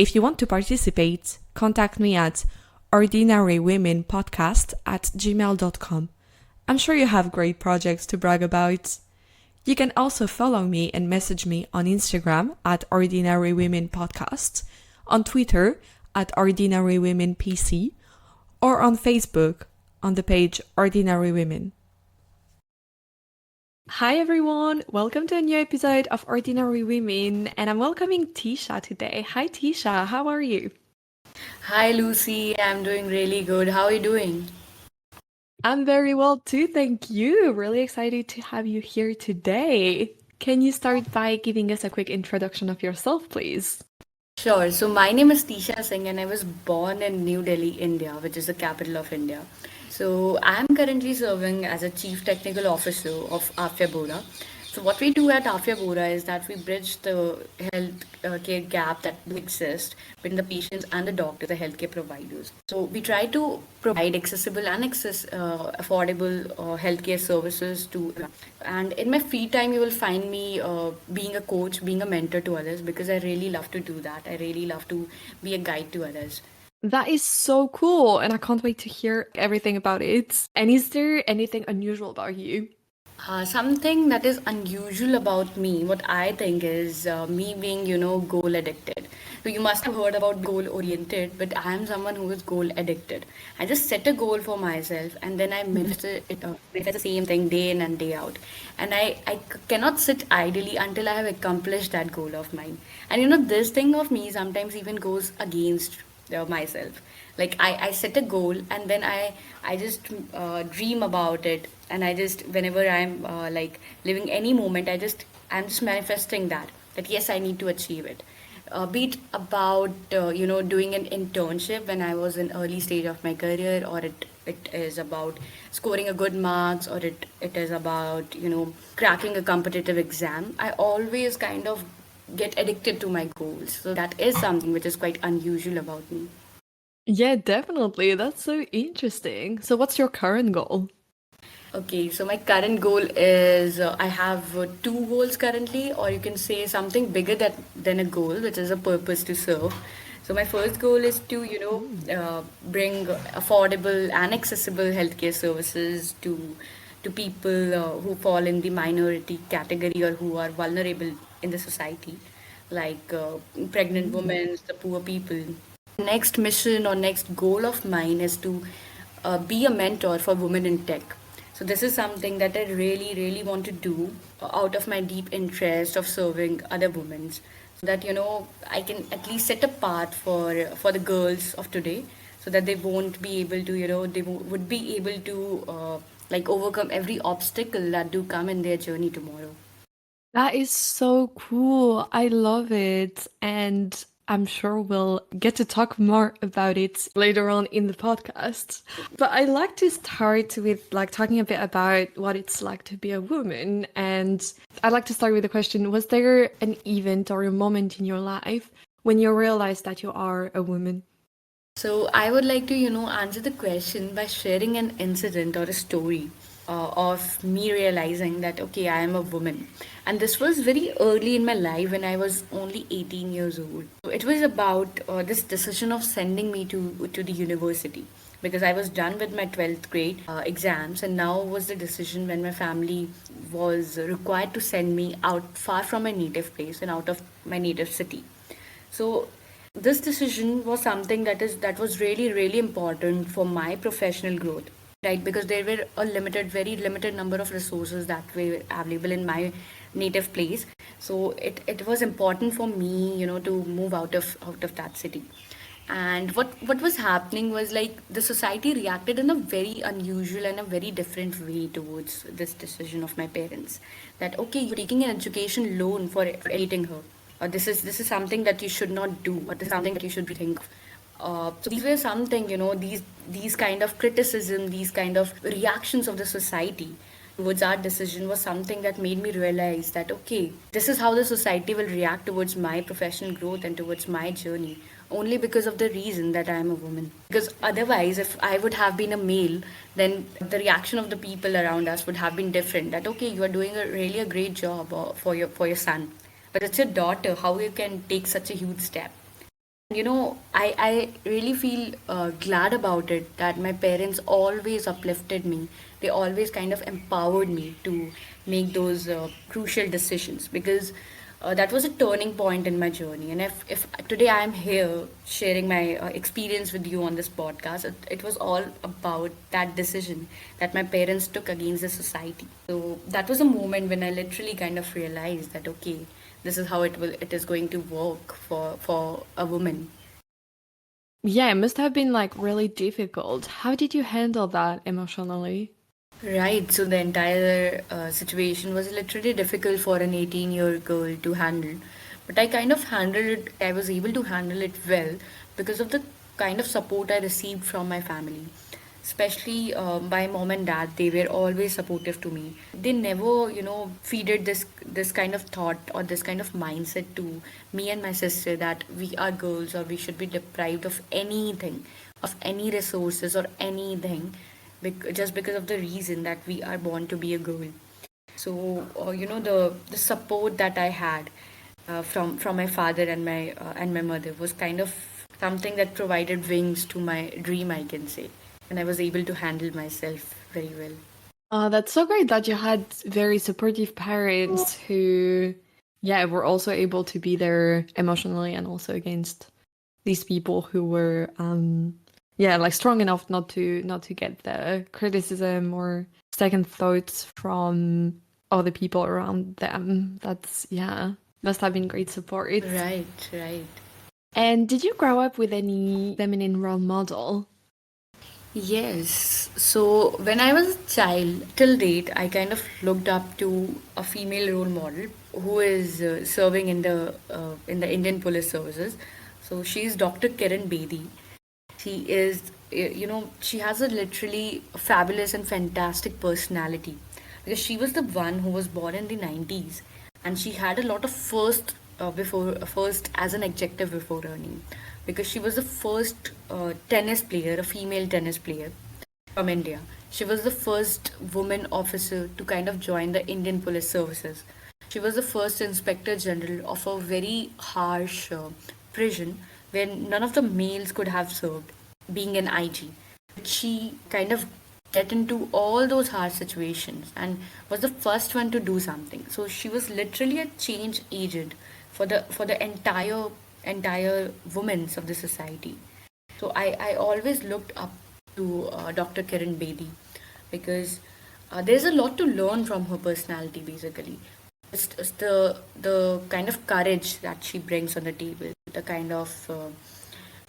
If you want to participate, contact me at ordinarywomenpodcast@gmail.com. I'm sure you have great projects to brag about. You can also follow me and message me on Instagram at ordinarywomenpodcast, on Twitter at ordinarywomenpc, or on Facebook on the page Ordinary Women. Hi everyone, welcome to a new episode of Ordinary Women, and I'm welcoming Tisha today. Hi Tisha, how are you? Hi Lucy, I'm doing really good. How are you doing? I'm very well too, thank you. Really excited to have you here today. Can you start by giving us a quick introduction of yourself, please? Sure. So my name is Tisha Singh and I was born in New Delhi, India, which is the capital of India. So I'm currently serving as a Chief Technical Officer of Afya Bora. So what we do at Afya Bora is that we bridge the health care gap that do exist between the patients and the doctor, the healthcare providers. So we try to provide accessible and affordable healthcare services to. And in my free time, you will find me being a coach, being a mentor to others because I really love to do that. I really love to be a guide to others. That is so cool, and I can't wait to hear everything about it. And is there anything unusual about you? Something that is unusual about me, what I think is me being, goal addicted. So you must have heard about goal oriented, but I am someone who is goal addicted. I just set a goal for myself and then I manifest the same thing day in and day out. And I cannot sit idly until I have accomplished that goal of mine. And this thing of me sometimes even goes against myself. Like I set a goal and then I just dream about it, and I just whenever I'm like living any moment, I'm just manifesting that yes, I need to achieve it. Be it about doing an internship when I was in early stage of my career, or it is about scoring a good marks, or it is about cracking a competitive exam. I always kind of get addicted to my goals, so that is something which is quite unusual about me. Yeah, definitely. That's so interesting. So, what's your current goal? Okay, so my current goal is I have two goals currently, or you can say something bigger than a goal, which is a purpose to serve. So my first goal is to, bring affordable and accessible healthcare services to people who fall in the minority category or who are vulnerable in the society, like pregnant women, the poor people. Next mission or next goal of mine is to be a mentor for women in tech. So this is something that I really, really want to do out of my deep interest of serving other women, so that I can at least set a path for the girls of today, so that they won't be able to would be able to like overcome every obstacle that do come in their journey tomorrow. That is so cool. I love it. And I'm sure we'll get to talk more about it later on in the podcast. But I like to start with like talking a bit about what it's like to be a woman. And I'd like to start with the question, was there an event or a moment in your life when you realized that you are a woman? So I would like to, answer the question by sharing an incident or a story of me realizing that okay, I am a woman, and this was very early in my life when I was only 18 years old. So it was about this decision of sending me to the university because I was done with my 12th grade exams, and now was the decision when my family was required to send me out far from my native place and out of my native city. So this decision was something that was really really important for my professional growth, right? Because there were a very limited number of resources that were available in my native place. So it was important for me, to move out of that city. And what was happening was like the society reacted in a very unusual and a very different way towards this decision of my parents, that okay, you're taking an education loan for educating her, or this is something that you should not do, or this is something that you should rethink of. So these were something, these kind of criticism, these kind of reactions of the society towards our decision was something that made me realize that okay, this is how the society will react towards my professional growth and towards my journey, only because of the reason that I am a woman. Because otherwise, if I would have been a male, then the reaction of the people around us would have been different. That okay, you are doing a really a great job for your son, but it's your daughter. How you can take such a huge step? I really feel glad about it that my parents always uplifted me. They always kind of empowered me to make those crucial decisions, because that was a turning point in my journey. And if today I am here sharing my experience with you on this podcast, it was all about that decision that my parents took against the society. So that was a moment when I literally kind of realized that, okay, this is how it is going to work for a woman. Yeah, it must have been like really difficult. How did you handle that emotionally? Right, so the entire situation was literally difficult for an 18-year girl to handle. But I kind of handled it, I was able to handle it well because of the kind of support I received from my family. Especially my mom and dad, they were always supportive to me. They never, feeded this kind of thought or this kind of mindset to me and my sister that we are girls or we should be deprived of anything, of any resources or anything just because of the reason that we are born to be a girl. So the support that I had from my father and my mother was kind of something that provided wings to my dream, I can say, and I was able to handle myself very well. That's so great that you had very supportive parents who, yeah, were also able to be there emotionally and also against these people who were, yeah, like strong enough not to get the criticism or second thoughts from other people around them. That's, yeah, must have been great support. Right, right. And did you grow up with any feminine role model? Yes. So when I was a child, till date, I kind of looked up to a female role model who is serving in the Indian Police Services. So she's Dr. Kiran Bedi. She is, she has a literally fabulous and fantastic personality, because she was the one who was born in the 90s, and she had a lot of first as an adjective before her name, because she was the first tennis player, a female tennis player from India. She was the first woman officer to kind of join the Indian Police Services. She was the first Inspector General of a very harsh prison where none of the males could have served, being an IG. She kind of get into all those hard situations and was the first one to do something. So she was literally a change agent for the entire women of the society. So I always looked up to Dr. Kiran Bedi, because there's a lot to learn from her personality basically. It's the kind of courage that she brings on the table, the kind of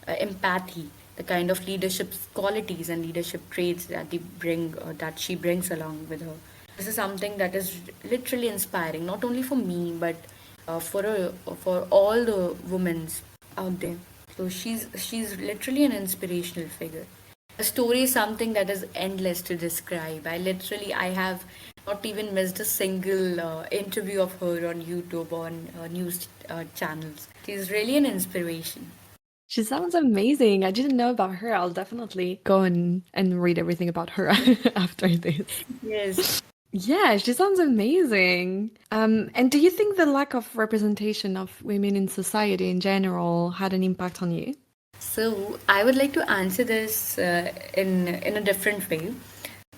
empathy, the kind of leadership qualities and leadership traits that she brings along with her. This is something that is literally inspiring, not only for me but for all the women out there. So she's literally an inspirational figure. A story is something that is endless to describe. I have not even missed a single interview of her on YouTube, on news channels. She's really an inspiration. She sounds amazing. I didn't know about her. I'll definitely go and read everything about her after this. Yes. Yeah, she sounds amazing. And do you think the lack of representation of women in society in general had an impact on you? So I would like to answer this in a different way.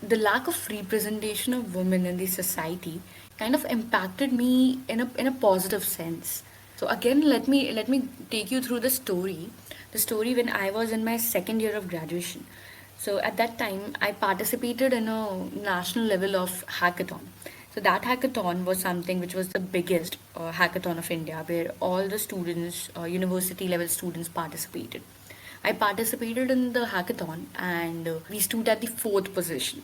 The lack of representation of women in the society kind of impacted me in a positive sense. So again, let me take you through the story. The story when I was in my second year of graduation. So at that time, I participated in a national level of hackathon. So that hackathon was something which was the biggest hackathon of India, where all the students, university level students, participated. I participated in the hackathon and we stood at the fourth position.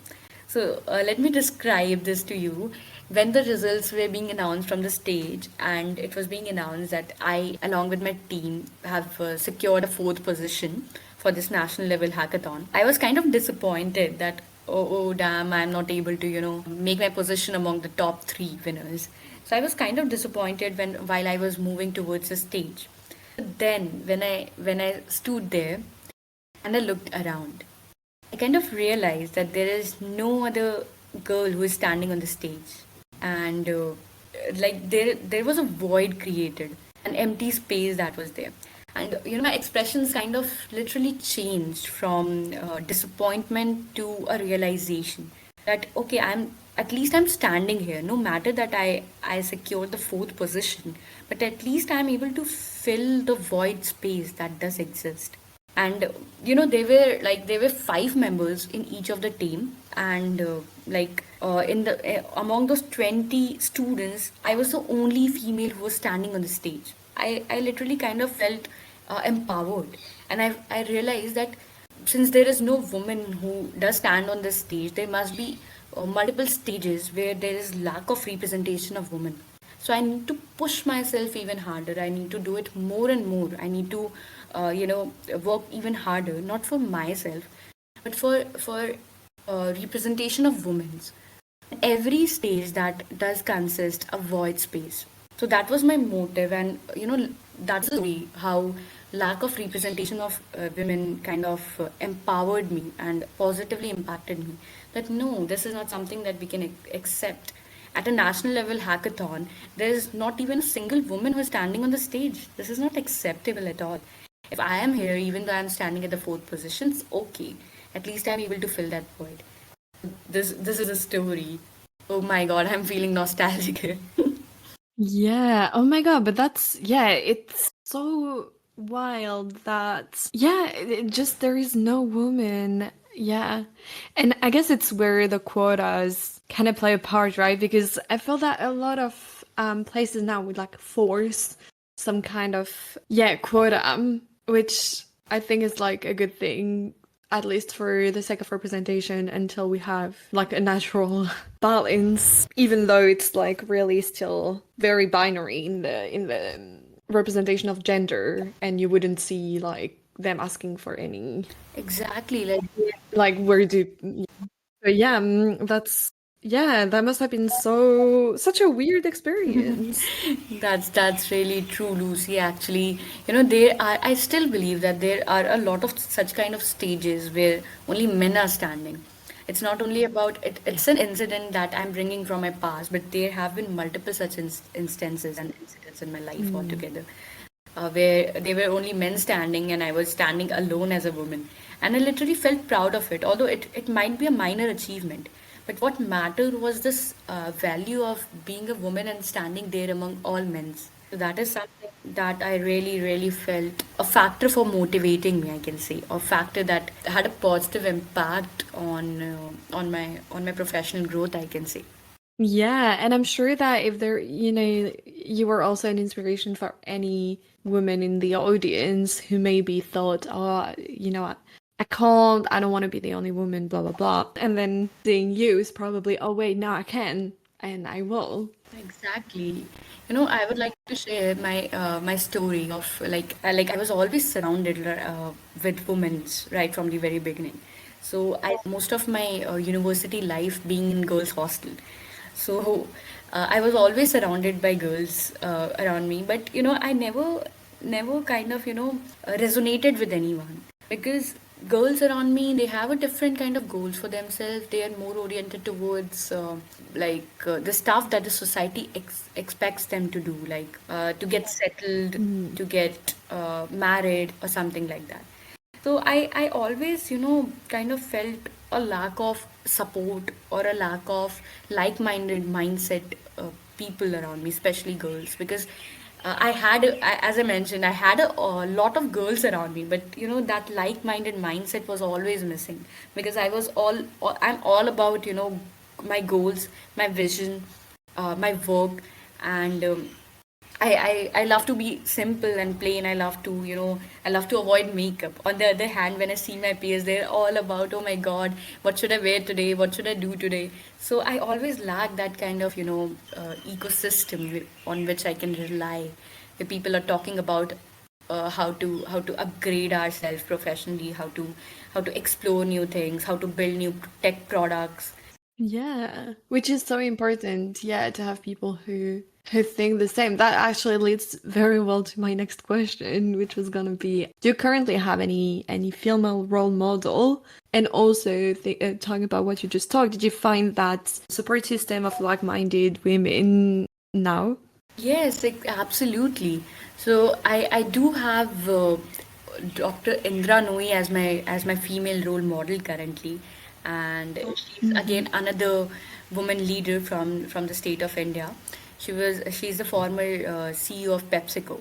So let me describe this to you. When the results were being announced from the stage, and it was being announced that I, along with my team, have secured a fourth position for this national level hackathon, I was kind of disappointed that, oh damn, I'm not able to, make my position among the top three winners. So I was kind of disappointed while I was moving towards the stage. But then when I stood there and I looked around, I kind of realized that there is no other girl who is standing on the stage, and like there was a void created, an empty space that was there. And my expressions kind of literally changed from disappointment to a realization that okay, I'm standing here, no matter that I secured the fourth position, but at least I'm able to fill the void space that does exist. And there were five members in each of the team, and in the among those 20 students, I was the only female who was standing on the stage. I literally kind of felt empowered, and I realized that since there is no woman who does stand on this stage, there must be multiple stages where there is lack of representation of women. So I need to push myself even harder. I need to do it more and more. I need to work even harder, not for myself, but for representation of women. Every stage that does consist a void space. So that was my motive, and that's the way how lack of representation of women kind of empowered me and positively impacted me. That no, this is not something that we can accept. At a national level hackathon, there is not even a single woman who is standing on the stage. This is not acceptable at all. If I am here, even though I'm standing at the fourth position, it's okay. At least I'm able to fill that void. This is a story. Oh my god, I'm feeling nostalgic here. Yeah. Oh my God. But that's, yeah, it's so wild that, yeah, just there is no woman. Yeah. And I guess it's where the quotas kind of play a part, right? Because I feel that a lot of places now would like force some kind of, yeah, quota, which I think is like a good thing, at least for the sake of representation, until we have like a natural balance, even though it's like really still very binary in the representation of gender, and you wouldn't see like them asking for any Exactly. like where do. But yeah, that's, yeah, that must have been such a weird experience. That's really true, Lucy. Actually, there are. I still believe that there are a lot of such kind of stages where only men are standing. It's not only about it. It's an incident that I'm bringing from my past, but there have been multiple such instances and incidents in my life Mm. altogether, where there were only men standing and I was standing alone as a woman. And I literally felt proud of it, although it might be a minor achievement. But what mattered was this value of being a woman and standing there among all men. So that is something that I really, really felt a factor for motivating me, I can say, a factor that had a positive impact on my professional growth, I can say. Yeah, and I'm sure that if there, you were also an inspiration for any woman in the audience who maybe thought, oh, I can't, I don't want to be the only woman, blah, blah, blah. And then seeing you is probably, oh, wait, now I can, and I will. Exactly. I would like to share my story of like I was always surrounded with women right from the very beginning. So I most of my university life being in girls' hostel. So I was always surrounded by girls around me, but I never kind of resonated with anyone because girls around me, they have a different kind of goals for themselves. They are more oriented towards the stuff that the society expects them to do, like to get settled, Mm. to get married or something like that. So I always, kind of felt a lack of support or a lack of like-minded mindset people around me, especially girls, because as I mentioned, I had a lot of girls around me, but that like-minded mindset was always missing because I'm all about, my goals, my vision, my work, and I love to be simple and plain. I love to avoid makeup. On the other hand, when I see my peers, they're all about, oh my God, what should I wear today? What should I do today? So I always lack that kind of, ecosystem on which I can rely, where people are talking about how to upgrade ourselves professionally, how to explore new things, how to build new tech products. Yeah, which is so important, yeah, to have people who think the same. That actually leads very well to my next question, which was gonna be, do you currently have any female role model? And also, talking about what you just talked, did you find that support system of like-minded women now? Yes, absolutely. So I do have Dr. Indra Nooyi as my female role model currently, and she's Mm-hmm. again another woman leader from the state of India. She's the former CEO of PepsiCo.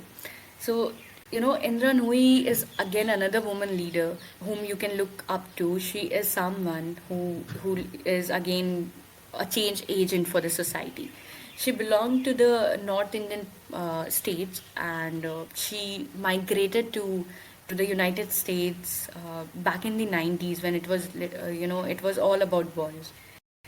So Indra Nooyi is again another woman leader whom you can look up to. She is someone who is again a change agent for the society. She belonged to the North Indian states, and she migrated to the United States back in the 90s when it was it was all about boys.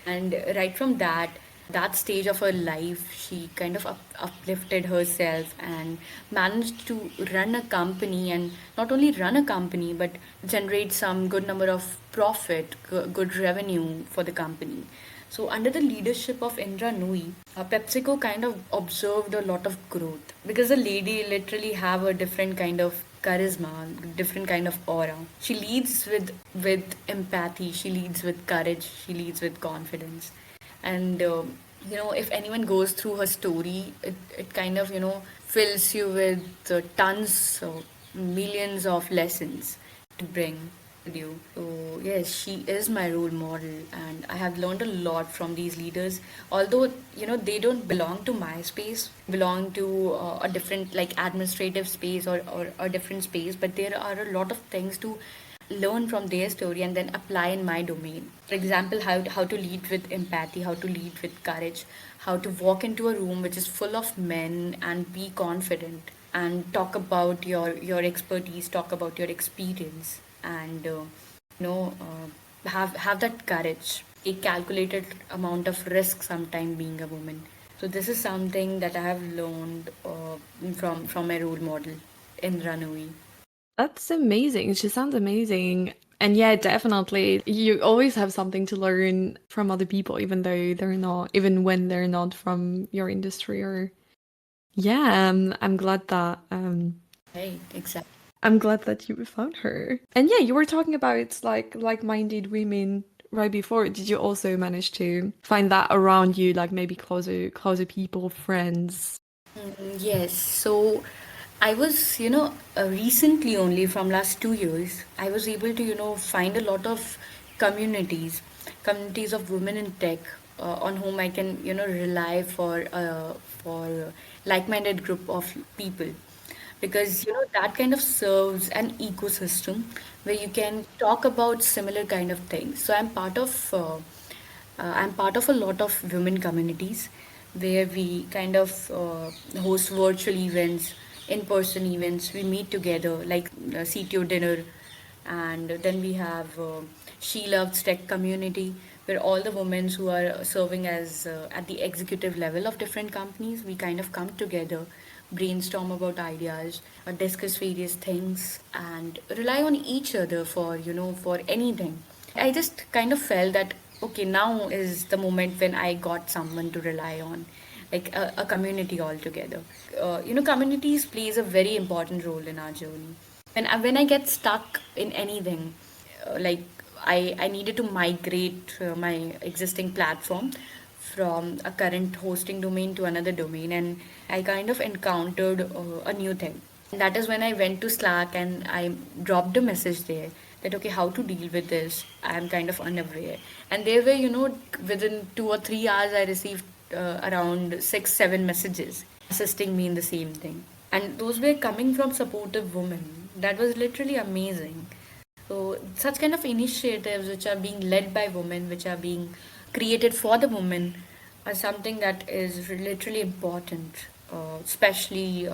And right from that stage of her life, she kind of uplifted herself and managed to run a company, and not only run a company but generate some good number of profit, good revenue for the company. So under the leadership of Indra Nui, PepsiCo kind of observed a lot of growth because the lady literally have a different kind of charisma, different kind of aura. She leads with empathy. She leads with courage. She leads with confidence. And if anyone goes through her story, it kind of fills you with tons, millions of lessons to bring with you. So yes, she is my role model, and I have learned a lot from these leaders. Although they don't belong to my space, belong to a different like administrative space, or a different space, but there are a lot of things to learn from their story and then apply in my domain. For example, how to lead with empathy, how to lead with courage, how to walk into a room which is full of men and be confident and talk about your expertise, talk about your experience, and have that courage, a calculated amount of risk sometime being a woman. So this is something that I have learned from my role model in Ranui. That's amazing. She sounds amazing. And yeah, definitely. You always have something to learn from other people, even though they're not, even when they're not from your industry or yeah, I'm glad that Right, exactly. I'm glad that you found her. And yeah, you were talking about like-minded women right before. Did you also manage to find that around you, like maybe closer people, friends? Yes, so I was, recently only from last 2 years, I was able to, find a lot of communities of women in tech on whom I can, rely for like-minded group of people, because that kind of serves an ecosystem where you can talk about similar kind of things. So I'm part of a lot of women communities where we kind of host virtual events, in-person events. We meet together like CTO dinner, and then we have She Loves Tech community where all the women who are serving as at the executive level of different companies, we kind of come together, brainstorm about ideas, discuss various things, and rely on each other for for anything. I just kind of felt that okay, now is the moment when I got someone to rely on, like a community altogether. Communities plays a very important role in our journey. When I get stuck in anything, like I needed to migrate my existing platform from a current hosting domain to another domain, and I kind of encountered a new thing. And that is when I went to Slack and I dropped a message there that okay, how to deal with this. I am kind of unaware, and there were within 2 or 3 hours I received around 6, 7 messages assisting me in the same thing, and those were coming from supportive women. That was literally amazing. So, such kind of initiatives which are being led by women, which are being created for the women, are something that is literally important, especially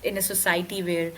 in a society where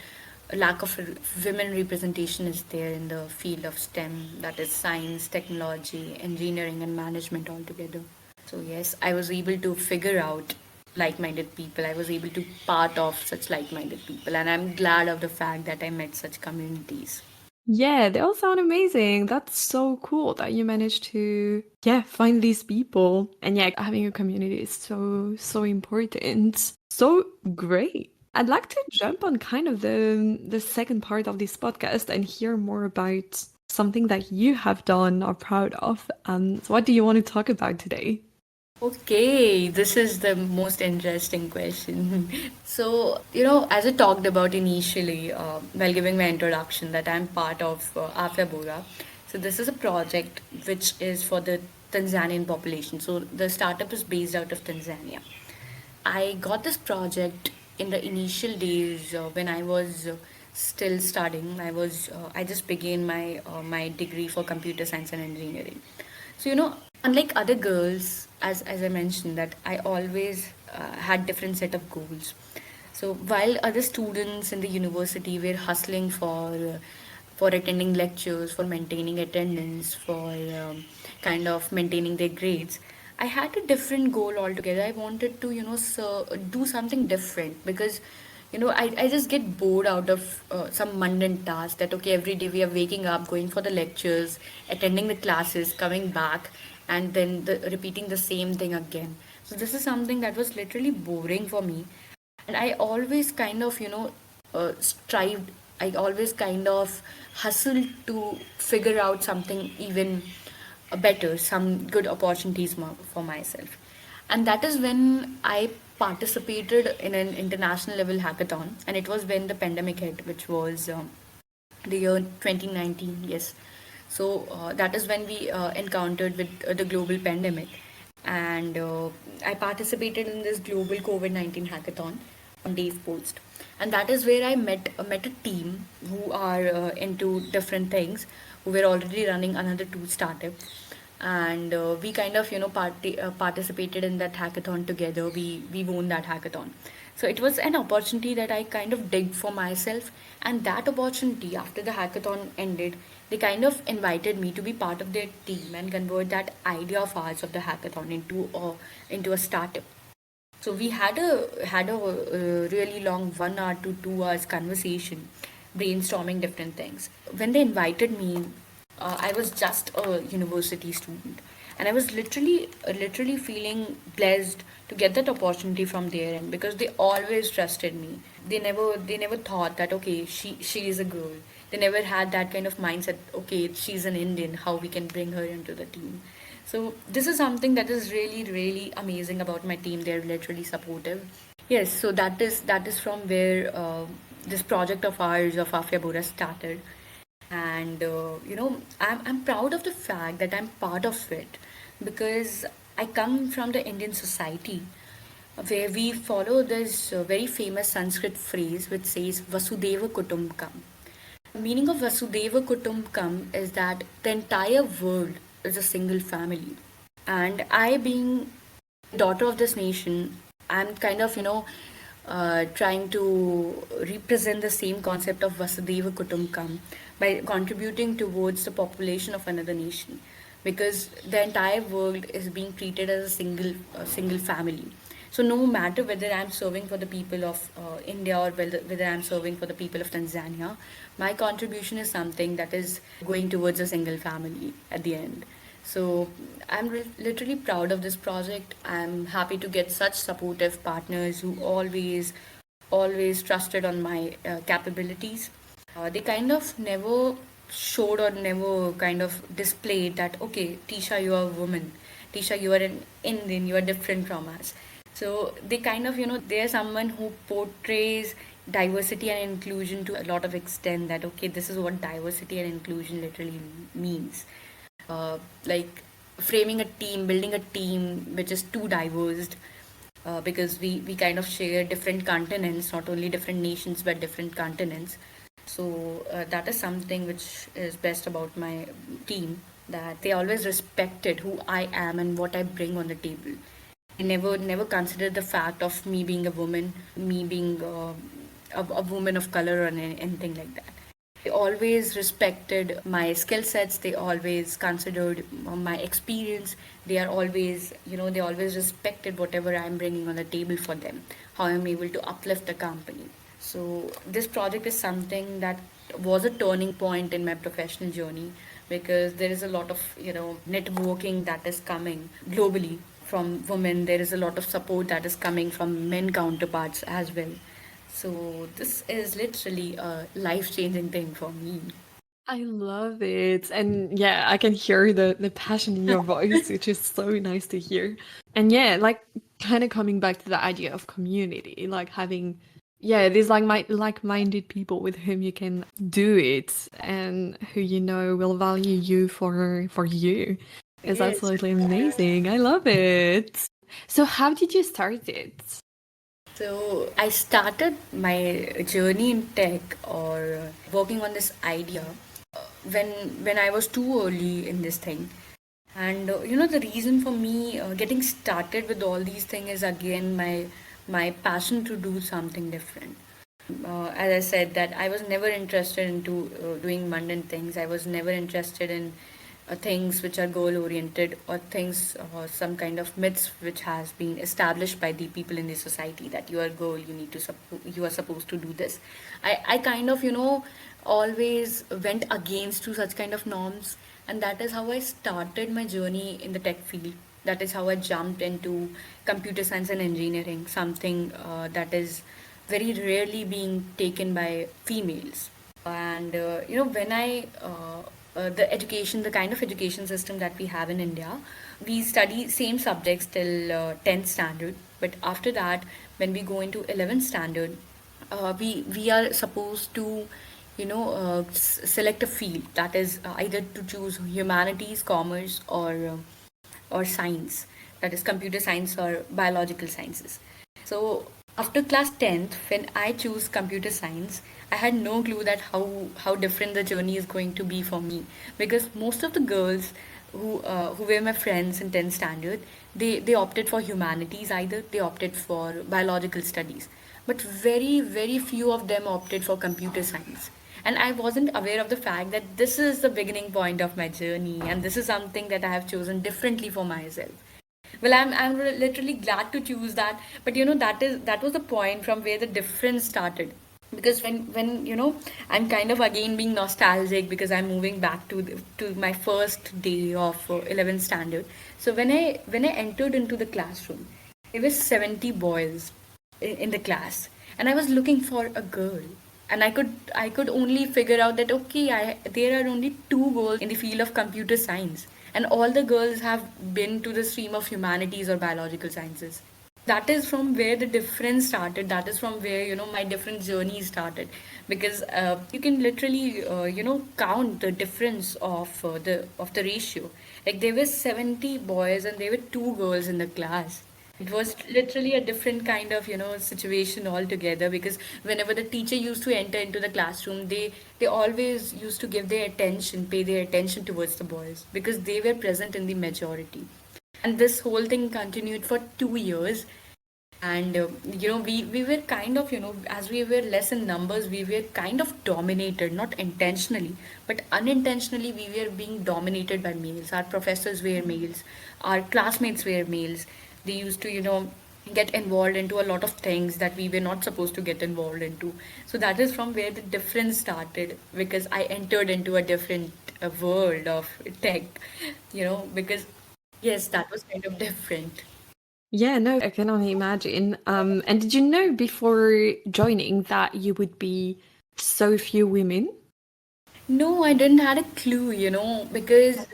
a lack of women representation is there in the field of STEM, that is science, technology, engineering, and management altogether. So, yes, I was able to figure out like-minded people. I was able to part of such like-minded people, and I'm glad of the fact that I met such communities. Yeah, they all sound amazing. That's so cool that you managed to, yeah, find these people. And yeah, having a community is so important. So great. I'd like to jump on kind of the second part of this podcast and hear more about something that you have done or proud of. So what do you want to talk about today? Okay, this is the most interesting question. So, as I talked about initially, while giving my introduction, that I'm part of Afya Bora. So, this is a project which is for the Tanzanian population. So, the startup is based out of Tanzania. I got this project in the initial days when I was still studying. I just began my degree for computer science and engineering. So unlike other girls, as I mentioned, that I always had different set of goals. So while other students in the university were hustling for attending lectures, for maintaining attendance, for kind of maintaining their grades, I had a different goal altogether. I wanted to, do something different because, I just get bored out of some mundane task that, okay, every day we are waking up, going for the lectures, attending the classes, coming back, and then repeating the same thing again. So this is something that was literally boring for me. And I always kind of, strived, I always kind of hustled to figure out something even better, some good opportunities for myself. And that is when I participated in an international level hackathon, and it was when the pandemic hit, which was the year 2019. Yes, so that is when we encountered with the global pandemic, and I participated in this global COVID-19 hackathon on Dave Post, and that is where I met a team who are into different things, who were already running another two startups, and we kind of participated in that hackathon together. We won that hackathon, so it was an opportunity that I kind of digged for myself. And that opportunity, after the hackathon ended, they kind of invited me to be part of their team and convert that idea of ours of the hackathon into a startup. So we had a really long 1 hour to 2 hours conversation, brainstorming different things. When they invited me, I was just a university student, and I was literally feeling blessed to get that opportunity from their end because they always trusted me. They never thought that, okay, she is a girl. They never had that kind of mindset. Okay, she's an Indian. How we can bring her into the team. So this is something that is really, really amazing about my team. They're literally supportive. Yes, so that is from where this project of ours of Afya Bora started, and I'm proud of the fact that I'm part of it because I come from the Indian society where we follow this very famous Sanskrit phrase which says Vasudeva Kutumbakam. The meaning of Vasudeva Kutumbakam is that the entire world is a single family. And I, being daughter of this nation, I'm kind of, trying to represent the same concept of Vasudeva Kutumbakam by contributing towards the population of another nation, because the entire world is being treated as a single family. So no matter whether I'm serving for the people of India or whether I'm serving for the people of Tanzania, my contribution is something that is going towards a single family at the end. So I'm literally proud of this project. I'm happy to get such supportive partners who always trusted on my capabilities. They kind of never showed or never kind of displayed that, okay, Tisha, you are a woman. Tisha, you are an Indian, you are different from us. So they kind of, they're someone who portrays diversity and inclusion to a lot of extent, that, okay, this is what diversity and inclusion literally means. Like framing a team, building a team which is too diverse, because we kind of share different continents, not only different nations but different continents. So that is something which is best about my team, that they always respected who I am and what I bring on the table. I never considered the fact of me being a woman, me being a woman of color or anything like that. They always respected my skill sets. They always considered my experience. They always respected whatever I'm bringing on the table for them, how I'm able to uplift the company. So this project is something that was a turning point in my professional journey, because there is a lot of, networking that is coming globally from women. There is a lot of support that is coming from men counterparts as well. So this is literally a life changing thing for me. I love it. And yeah, I can hear the passion in your voice, which is so nice to hear. And yeah, like kind of coming back to the idea of community, like having yeah, these like-minded people with whom you can do it and who you know will value you for you is Yes. absolutely amazing. I love it. So how did you start it? So I started my journey in tech or working on this idea when I was too early in this thing. And the reason for me getting started with all these things is again my passion to do something different. As I said, that I was never interested into doing mundane things. I was never interested in things which are goal oriented or things some kind of myths which has been established by the people in the society that you are a girl, you need to you are supposed to do this. I kind of always went against to such kind of norms, and that is how I started my journey in the tech field. That is how I jumped into computer science and engineering, something that is very rarely being taken by females. And when the education, the kind of education system that we have in India, we study same subjects till 10th standard, but after that, when we go into 11th standard, we are supposed to select a field, that is either to choose humanities, commerce, or science, that is computer science or biological sciences. So after class 10th, when I choose computer science, I had no clue that how different the journey is going to be for me, because most of the girls who were my friends in 10th standard, they opted for humanities, either they opted for biological studies, but very few of them opted for computer science. And I wasn't aware of the fact that this is the beginning point of my journey, and this is something that I have chosen differently for myself. Well, I'm literally glad to choose that, but that was the point from where the difference started. Because when I'm kind of again being nostalgic because I'm moving back to my first day of 11th standard. So when I entered into the classroom, there were 70 boys in the class, and I was looking for a girl, and I could only figure out that okay, I there are only two girls in the field of computer science, and all the girls have been to the stream of humanities or biological sciences. That is from where the difference started. That is from where my different journey started, because you can literally count the difference of the ratio. Like there were 70 boys and there were two girls in the class. It was literally a different kind of situation altogether, because whenever the teacher used to enter into the classroom, they always used to give their attention, pay their attention towards the boys, because they were present in the majority. And this whole thing continued for 2 years. And we were kind of as we were less in numbers, we were kind of dominated, not intentionally but unintentionally. We were being dominated by males. Our professors were males, our classmates were males. They used to get involved into a lot of things that we were not supposed to get involved into. So that is from where the difference started, because I entered into a different world of tech, because yes, that was kind of different. Yeah, no, I can only imagine. And did you know before joining that you would be so few women? No, I didn't had a clue, because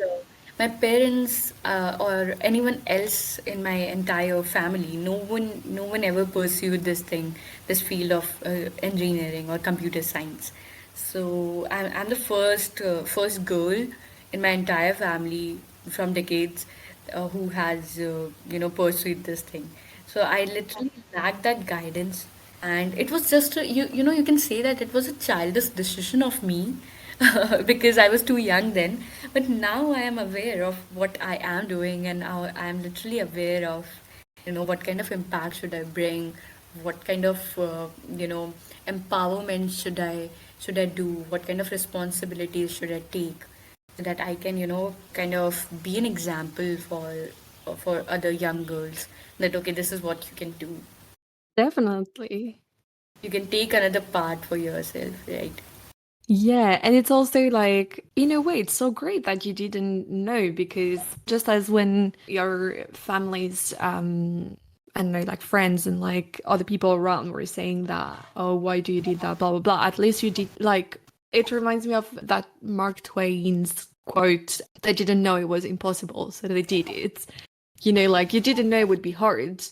my parents or anyone else in my entire family, no one ever pursued this thing, this field of engineering or computer science. So I'm the first girl in my entire family from decades who has pursued this thing. So I literally lacked that guidance, and it was just you can say that it was a childish decision of me because I was too young then. But now I am aware of what I am doing, and now I am literally aware of what kind of impact should I bring, what kind of empowerment should I do, what kind of responsibilities should I take, so that I can kind of be an example for other young girls, that okay, this is what you can do. Definitely. You can take another part for yourself, right? Yeah, and it's also like, in a way, it's so great that you didn't know because just as when your families, I don't know, like friends and like other people around were saying that, oh, why do you did that, blah blah blah. At least you did like It reminds me of that Mark Twain's quote, they didn't know it was impossible, so they did it. You know, like you didn't know it would be hard.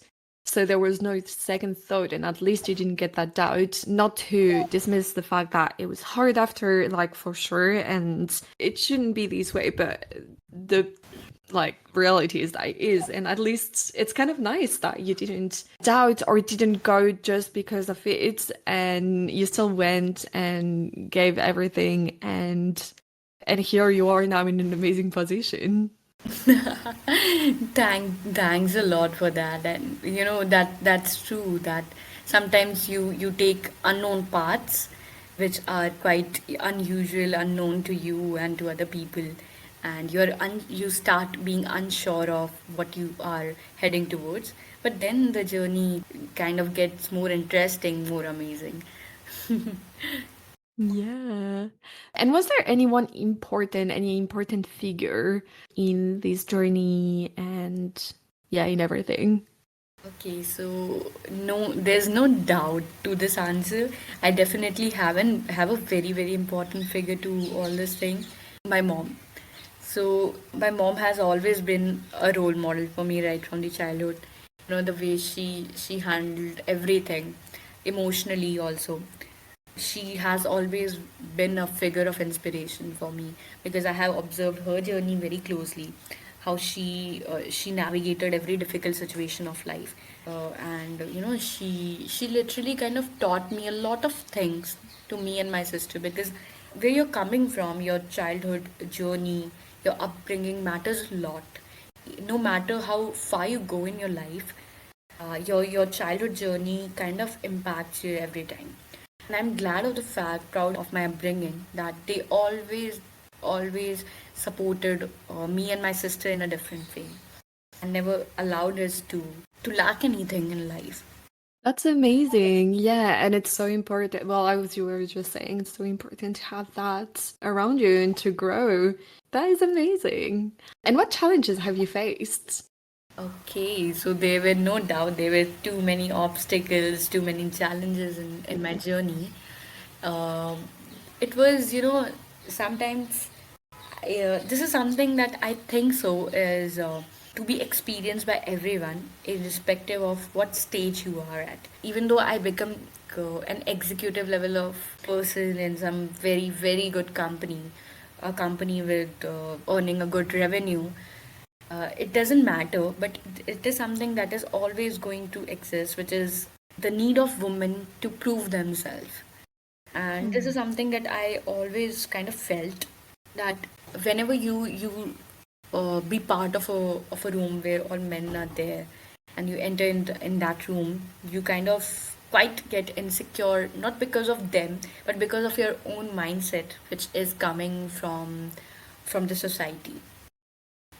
So there was no second thought, and at least you didn't get that doubt. Not to dismiss the fact that it was hard after, like for sure, and it shouldn't be this way, but the like reality is that it is, and at least it's kind of nice that you didn't doubt or didn't go just because of it, and you still went and gave everything, and here you are now in an amazing position. Thanks a lot for that. And you know that's true that sometimes you take unknown paths which are quite unusual, unknown to you and to other people, and you start being unsure of what you are heading towards. But then the journey kind of gets more interesting, more amazing. Yeah. And was there anyone important, any important figure in this journey and yeah, in everything? Okay, so no, there's no doubt to this answer. I definitely have a very important figure to all this thing. My mom. So my mom has always been a role model for me right from the childhood. You know, the way she handled everything, emotionally also. She has always been a figure of inspiration for me because I have observed her journey very closely, how she navigated every difficult situation of life, and you know she literally kind of taught me a lot of things to me and my sister because where you're coming from, your childhood journey, your upbringing matters a lot. No matter how far you go in your life, your childhood journey kind of impacts you every time. And I'm glad of the fact, proud of my upbringing, that they always supported me and my sister in a different way and never allowed us to lack anything in life. That's amazing. Yeah, and it's so important. Well, you were just saying it's so important to have that around you and to grow. That is amazing. And what challenges have you faced? Okay, so there were no doubt there were too many obstacles, too many challenges in my journey. Um, it was, you know, sometimes this is something that I think so is to be experienced by everyone, irrespective of what stage you are at. Even though I become an executive level of person in some very good company, a company with earning a good revenue, it doesn't matter, but it is something that is always going to exist, which is the need of women to prove themselves. And this is Mm. something that I always kind of felt that whenever you be part of a room where all men are there, and you enter in that room, you kind of quite get insecure, not because of them, but because of your own mindset, which is coming from the society,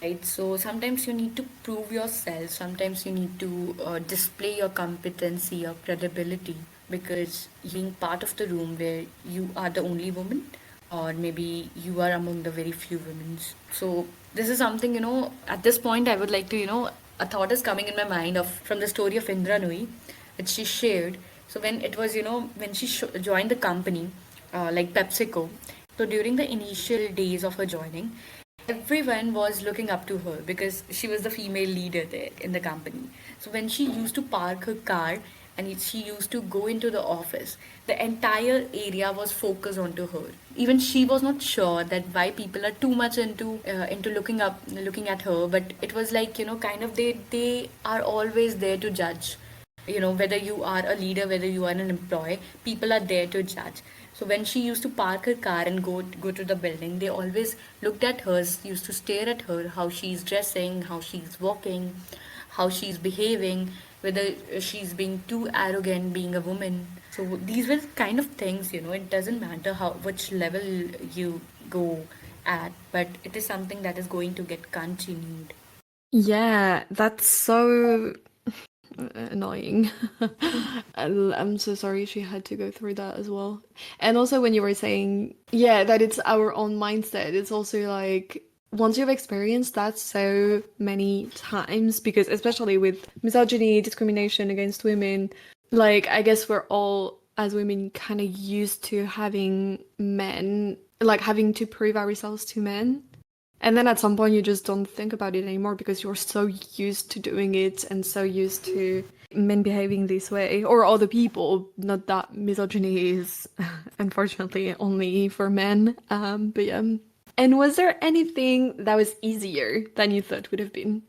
right? So sometimes you need to prove yourself, sometimes you need to display your competency, your credibility, because being part of the room where you are the only woman, or maybe you are among the very few women. So this is something, you know, at this point I would like to, you know, a thought is coming in my mind of from the story of Indra Nui, which she shared. So when it was, you know, when she joined the company, like PepsiCo, so during the initial days of her joining, everyone was looking up to her because she was the female leader there in the company. So when she used to park her car and she used to go into the office, the entire area was focused onto her. Even she was not sure that why people are too much into looking at her, but it was like, you know, kind of they are always there to judge. You know, whether you are a leader, whether you are an employee, people are there to judge. So when she used to park her car and go to the building, they always looked at her, used to stare at her, how she's dressing, how she's walking, how she's behaving, whether she's being too arrogant being a woman. So these were kind of things, you know, it doesn't matter how which level you go at, but it is something that is going to get continued. Yeah, that's so annoying. I'm so sorry she had to go through that as well. And also when you were saying, yeah, that it's our own mindset, it's also like once you've experienced that so many times, because especially with misogyny, discrimination against women, like I guess we're all as women kind of used to having men, like having to prove ourselves to men. And then at some point, you just don't think about it anymore because you're so used to doing it and so used to men behaving this way or other people. Not that misogyny is, unfortunately, only for men. But yeah. And was there anything that was easier than you thought would have been?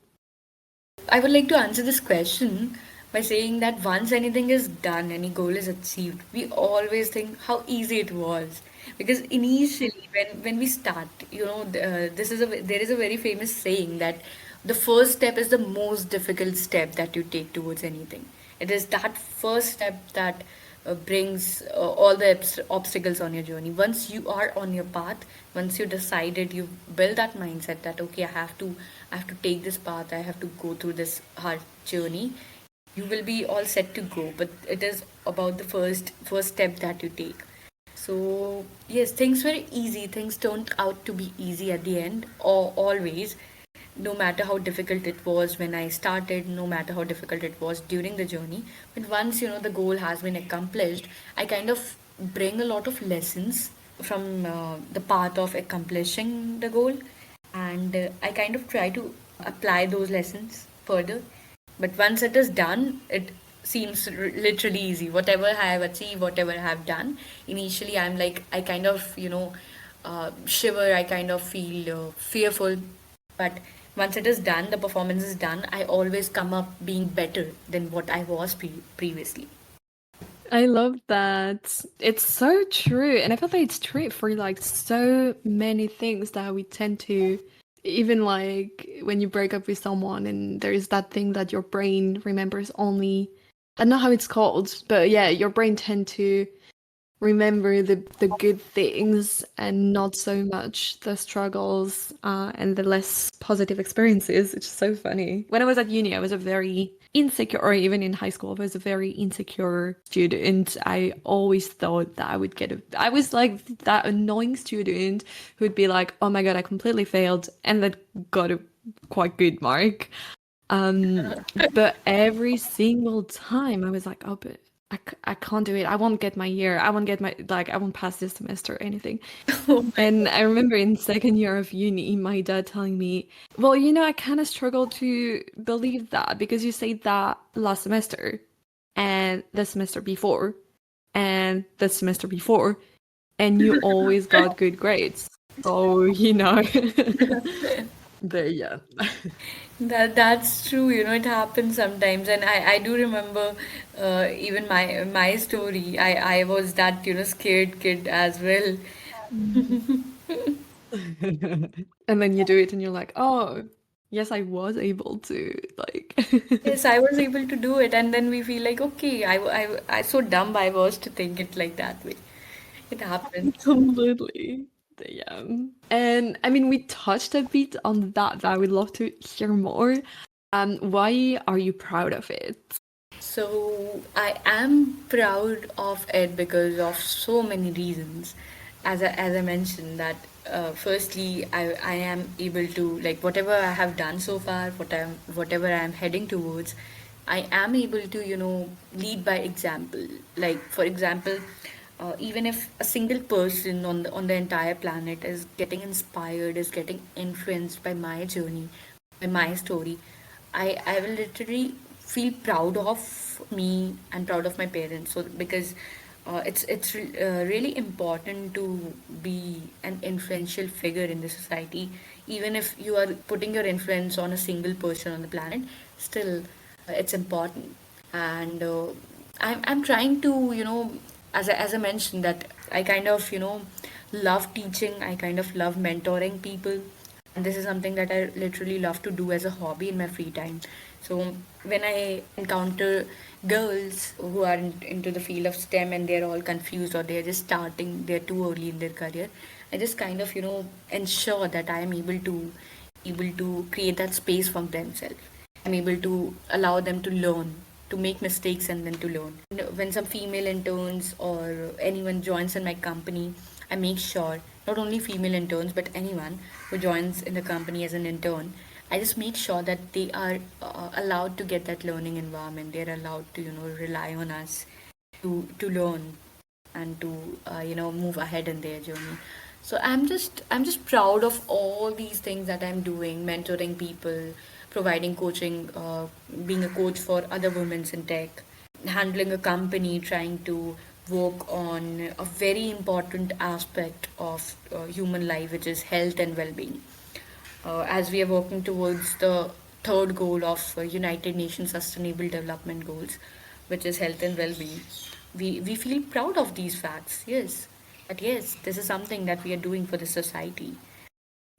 I would like to answer this question by saying that once anything is done, any goal is achieved, we always think how easy it was. Because initially, when we start, there is a very famous saying that the first step is the most difficult step that you take towards anything. It is that first step that brings all the obstacles on your journey. Once you are on your path, once you decided, you build that mindset that okay, I have to take this path, I have to go through this hard journey. You will be all set to go, but it is about the first step that you take. So yes, things were easy. Things turned out to be easy at the end, or always, no matter how difficult it was when I started, no matter how difficult it was during the journey. But once the goal has been accomplished, I kind of bring a lot of lessons from the path of accomplishing the goal, and I kind of try to apply those lessons further. But once it is done, it seems literally easy. Whatever I have achieved, whatever I have done, initially I'm like, I kind of, shiver, I kind of feel fearful. But once it is done, the performance is done, I always come up being better than what I was previously. I love that. It's so true. And I feel like it's true for like so many things that we tend to, even like when you break up with someone and there is that thing that your brain remembers only, I don't know how it's called, but yeah, your brain tend to remember the good things and not so much the struggles and the less positive experiences, which is so funny. When I was at uni, I was a very insecure, or even in high school, I was a very insecure student. I always thought that I would get I was like that annoying student who'd be like, oh my God, I completely failed, and then got a quite good mark. But every single time I was like, oh, but I can't do it. I won't get my year. I won't get my, like, I won't pass this semester or anything. Oh my And I remember in second year of uni, my dad telling me, well, I kind of struggle to believe that because you say that last semester and the semester before and the semester before, and you always got good grades. So, but yeah. That's true. It happens sometimes, and I do remember even my story. I was that scared kid as well. And then you do it and you're like, oh, yes, I was able to, like. Yes, I was able to do it, and then we feel like okay, I so dumb I was to think it like that way. It happens. Completely. Yeah. And I mean, we touched a bit on that, but I would love to hear more. Why are you proud of it? So I am proud of it because of so many reasons. As I mentioned that firstly I am able to like whatever I have done so far, whatever I am heading towards, I am able to lead by example. Like for example, even if a single person on the entire planet is getting inspired, is getting influenced by my journey, by my story, I will literally feel proud of me and proud of my parents. So because it's really important to be an influential figure in the society, even if you are putting your influence on a single person on the planet, still it's important. And I'm trying to as I mentioned that I kind of love teaching. I kind of love mentoring people, and this is something that I literally love to do as a hobby in my free time. So when I encounter girls who are into the field of STEM and they're all confused or they're just starting, they're too early in their career, I just kind of ensure that I am able to create that space for themselves. I'm able to allow them to learn, to make mistakes and then to learn. When some female interns or anyone joins in my company, I make sure not only female interns but anyone who joins in the company as an intern, I just make sure that they are allowed to get that learning environment. They're allowed to rely on us to learn and to move ahead in their journey. So I'm just proud of all these things that I'm doing, mentoring people, providing coaching, being a coach for other women in tech, handling a company, trying to work on a very important aspect of human life, which is health and well-being. As we are working towards the third goal of United Nations Sustainable Development Goals, which is health and well-being, we feel proud of these facts. Yes, that yes, this is something that we are doing for the society.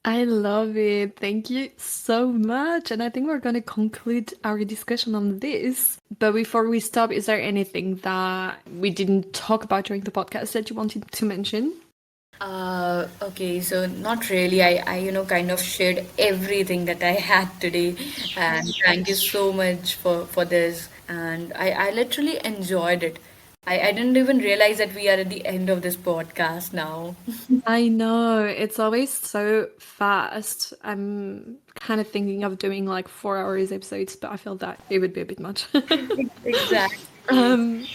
I love it. Thank you so much. And I think we're going to conclude our discussion on this. But before we stop, is there anything that we didn't talk about during the podcast that you wanted to mention? Okay, so not really. Kind of shared everything that I had today, and thank you so much for this. And I literally enjoyed it. I didn't even realize that we are at the end of this podcast now. I know, it's always so fast. I'm kind of thinking of doing like 4 hours episodes, but I feel that it would be a bit much. Exactly.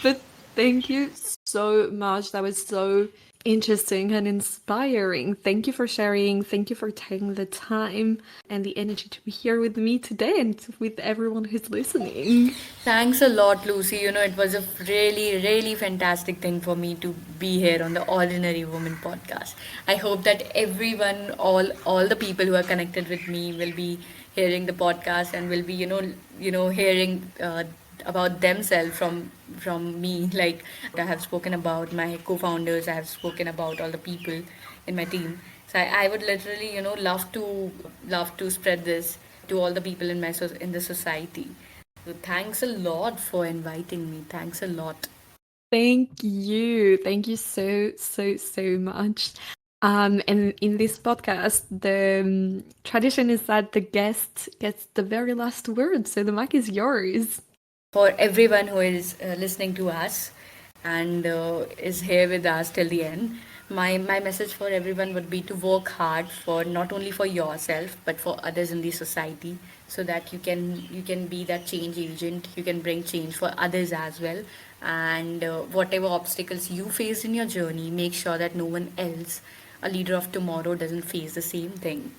But thank you so much. That was so interesting and inspiring. Thank you for sharing. Thank you for taking the time and the energy to be here with me today and with everyone who's listening. Thanks a lot, Lucy. It was a really, really fantastic thing for me to be here on the Ordinary Woman podcast. I hope that everyone, all the people who are connected with me, will be hearing the podcast and will be, hearing about themselves from me. Like I have spoken about my co-founders, I have spoken about all the people in my team. So I would literally, love to spread this to all the people in in the society. So thanks a lot for inviting me. Thanks a lot. Thank you. Thank you so, so, so much. And in this podcast, the tradition is that the guest gets the very last word. So the mic is yours. For everyone who is listening to us and is here with us till the end, my message for everyone would be to work hard for not only for yourself but for others in the society, so that you can be that change agent. You can bring change for others as well. And whatever obstacles you face in your journey, make sure that no one else, a leader of tomorrow, doesn't face the same thing.